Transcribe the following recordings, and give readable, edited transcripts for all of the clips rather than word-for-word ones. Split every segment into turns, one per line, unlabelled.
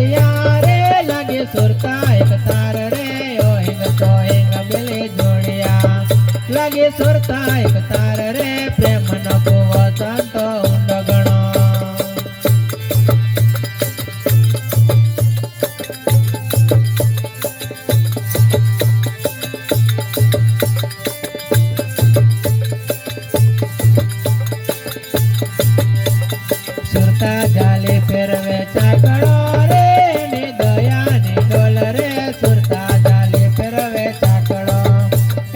जोड़िया रे लगे सुरता एक तार रे ओ हिंग तो हिंग मिले जोड़िया लगे सुरता एक तार रे प्रेम न वसंत उंडगणो सुरता जाले फेरवे चाकड़ो रे ने दया ने डोल रे सुरता जाले फेरवे चाकड़ो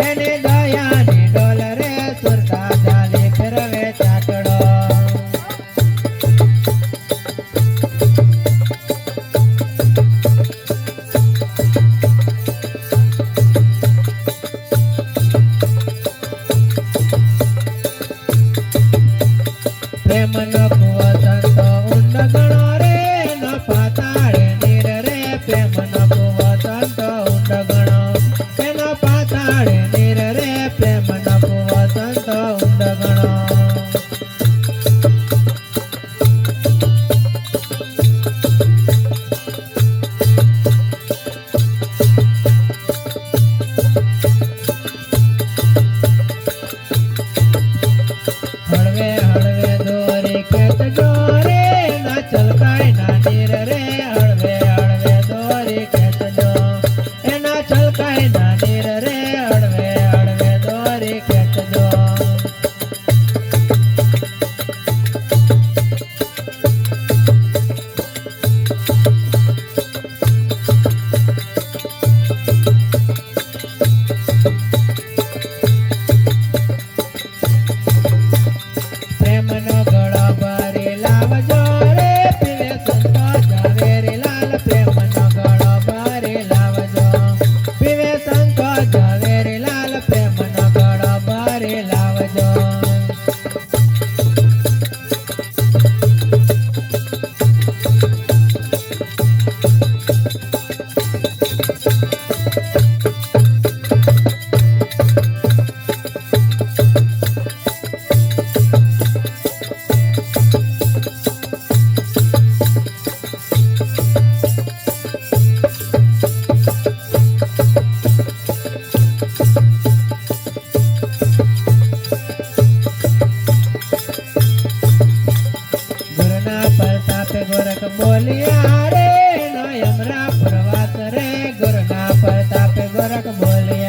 एने दया ने डोल रे सुरता जाले फेरवे चाकड़ो प्रेम न वसंत उंडगणो रे न पाताळे नीर रे प्रेम न वसंत उंडगणो न पाताळे नीर रे प्रेम न वसंत उंडगणो हळवे हळवे दोरी खेत जोरे ना चलकाय ना नीर रे हळवे हळवे दोरी खेत जो ए ना चलकाय ना नीर रे हळवे हळवे दोरी खेत जो प्रेम नो गळो भरी लावजो रे पीवे संत झवेरी लाल प्रेम नो गळो भरी लावजो पीवे संत झवेरी लाल प्रेम नो गळो भरी लावजो गुरुना प्रताप गोरख बोलिया रे नो यमरा प्रवास रे गुरुना प्रताप गोरख बोलिया